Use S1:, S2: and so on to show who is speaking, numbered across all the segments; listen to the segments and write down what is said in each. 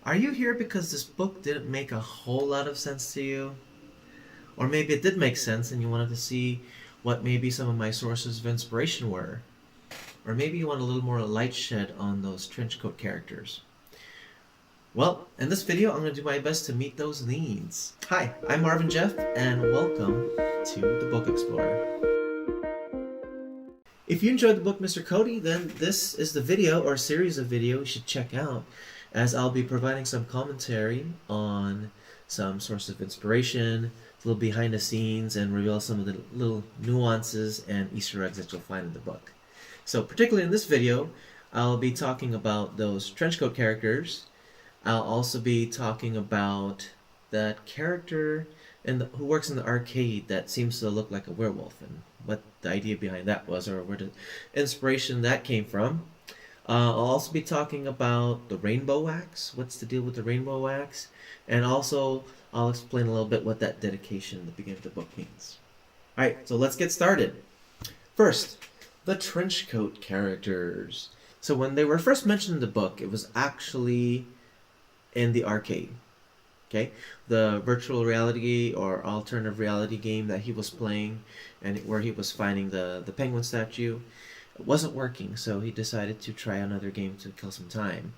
S1: Are you here because this book didn't make a whole lot of sense to you? Or maybe it did make sense and you wanted to see what maybe some of my sources of inspiration were? Or maybe you want a little more light shed on those trenchcoat characters? Well, in this video, I'm going to do my best to meet those needs. Hi, I'm Marvin Jeff, and welcome to the Book Explorer. If you enjoyed the book Mr. Cody, then this is the video or series of videos you should check out, as I'll be providing some commentary on some source of inspiration, a little behind the scenes, and reveal some of the little nuances and Easter eggs that you'll find in the book. So particularly in this video, I'll be talking about those trenchcoat characters. I'll also be talking about that character who works in the arcade that seems to look like a werewolf, and what the idea behind that was, or where the inspiration that came from. I'll also be talking about the rainbow-wax, what's the deal with the rainbow-wax, and also I'll explain a little bit what that dedication at the beginning of the book means. Alright, so let's get started. First, the trenchcoat characters. So when they were first mentioned in the book, it was actually in the arcade. Okay, the virtual reality or alternative reality game that he was playing, and where he was finding the penguin statue, it wasn't working, so he decided to try another game to kill some time.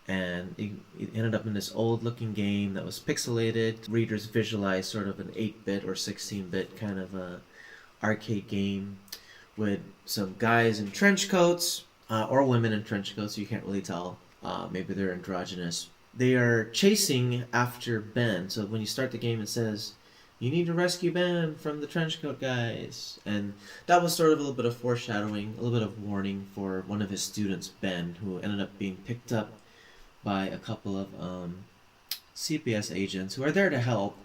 S1: And he ended up in this old looking game that was pixelated. Readers visualized sort of an 8-bit or 16-bit kind of a arcade game with some guys in trench coats, or women in trench coats, you can't really tell. Maybe they're androgynous. They are chasing after Ben. So when you start the game, it says, you need to rescue Ben from the trenchcoat guys. And that was sort of a little bit of foreshadowing, a little bit of warning for one of his students, Ben, who ended up being picked up by a couple of CPS agents who are there to help.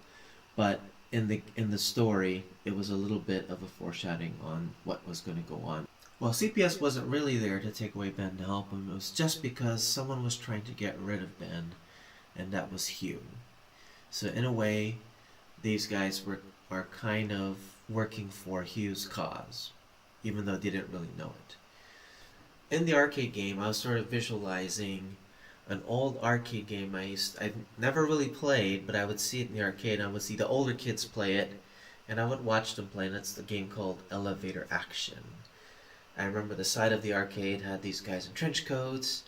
S1: But in the story, it was a little bit of a foreshadowing on what was going to go on. Well, CPS wasn't really there to take away Ben to help him. It was just because someone was trying to get rid of Ben, and that was Hugh. So in a way, these guys are kind of working for Hugh's cause, even though they didn't really know it. In the arcade game, I was sort of visualizing an old arcade game I've never really played, but I would see it in the arcade, and I would see the older kids play it, and I would watch them play, and it's the game called Elevator Action. I remember the side of the arcade had these guys in trench coats.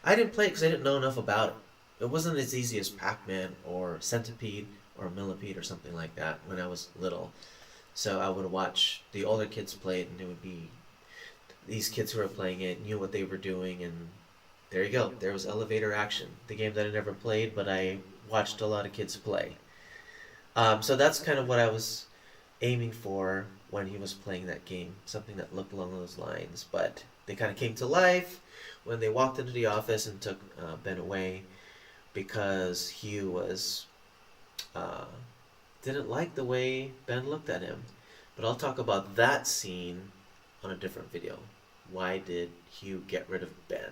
S1: I didn't play it because I didn't know enough about it. It wasn't as easy as Pac-Man or Centipede or Millipede or something like that when I was little. So I would watch the older kids play it, and it would be these kids who were playing it knew what they were doing, and there you go. There was Elevator Action, the game that I never played, but I watched a lot of kids play. So that's kind of what I was aiming for when he was playing that game, something that looked along those lines. But they kind of came to life when they walked into the office and took Ben away, because Hugh was didn't like the way Ben looked at him. But I'll talk about that scene on a different video. Why did Hugh get rid of Ben?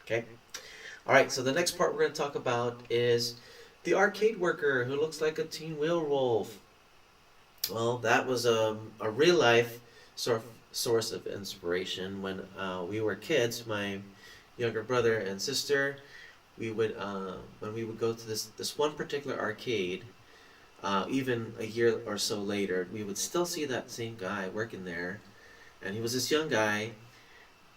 S1: Okay? Alright, so the next part we're going to talk about is the arcade worker who looks like a teen werewolf. Well, that was a real-life source of inspiration. When we were kids, my younger brother and sister, we would when we would go to this one particular arcade, even a year or so later, we would still see that same guy working there, and he was this young guy,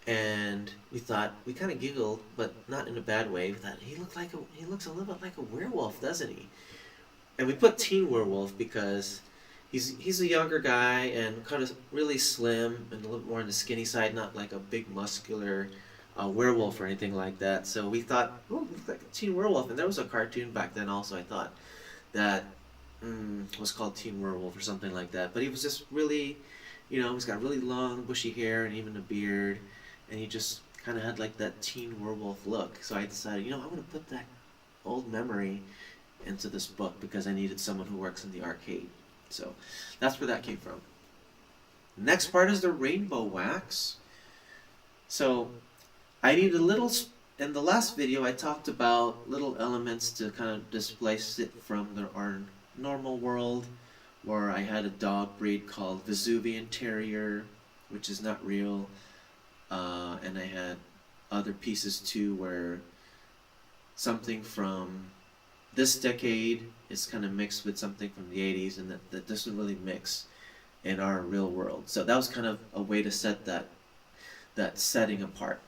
S1: and we kind of giggled, but not in a bad way. We thought he looks a little bit like a werewolf, doesn't he? And we put teen werewolf because he's a younger guy and kind of really slim and a little more on the skinny side, not like a big muscular werewolf or anything like that. So we thought, oh, he looks like a teen werewolf. And there was a cartoon back then also, I thought, that was called Teen Werewolf or something like that. But he was just really, he's got really long bushy hair and even a beard, and he just kind of had like that teen werewolf look. So I decided, I'm going to put that old memory into this book because I needed someone who works in the arcade. So that's where that came from. Next part is the rainbow wax. So I need a little, in the last video I talked about little elements to kind of displace it from our normal world, where I had a dog breed called Vesuvian Terrier, which is not real, and I had other pieces too where something from this decade is kind of mixed with something from the 80s, and that doesn't really mix in our real world. So that was kind of a way to set that setting apart.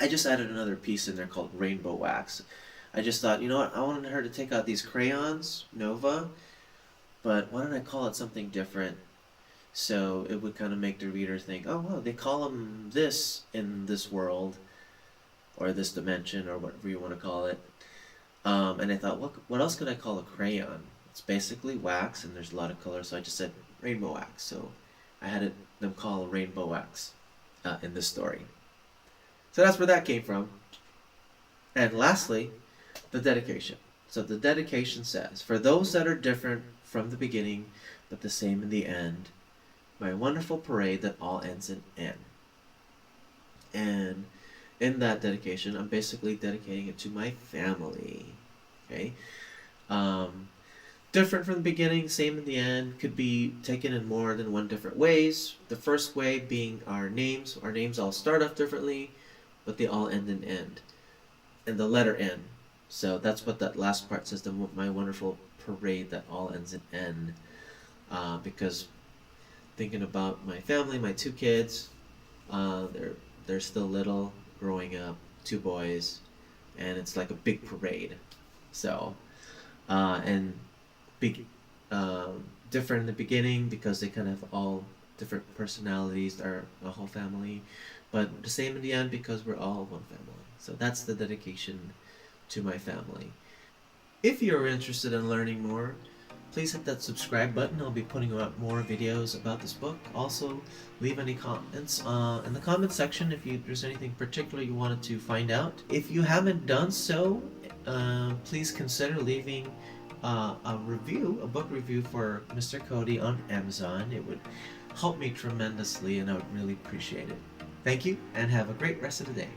S1: I just added another piece in there called rainbo-wax. I just thought, you know what, I wanted her to take out these crayons, Nova, but why don't I call it something different, so it would kind of make the reader think, oh, well, they call them this in this world, or this dimension, or whatever you want to call it. And I thought, what else could I call a crayon? It's basically wax, and there's a lot of color, so I just said rainbow wax. So I had them call rainbow wax in this story. So that's where that came from. And lastly, the dedication. So the dedication says, for those that are different from the beginning, but the same in the end, my wonderful parade that all ends in N. And in that dedication, I'm basically dedicating it to my family. Okay? Different from the beginning, same in the end, could be taken in more than one different ways. The first way being our names. Our names all start off differently, but they all end in end. And the letter N. So that's what that last part says, my wonderful parade that all ends in N. Because thinking about my family, my 2 kids, they're still little, growing up, 2 boys, and it's like a big parade. So, and big, different in the beginning because they kind of all different personalities, are a whole family, but the same in the end because we're all one family. So that's the dedication to my family. If you're interested in learning more, please hit that subscribe button. I'll be putting out more videos about this book. Also, leave any comments in the comment section if there's anything particular you wanted to find out. If you haven't done so, please consider leaving a book review for Mr. Cody on Amazon. It would help me tremendously, and I would really appreciate it. Thank you, and have a great rest of the day.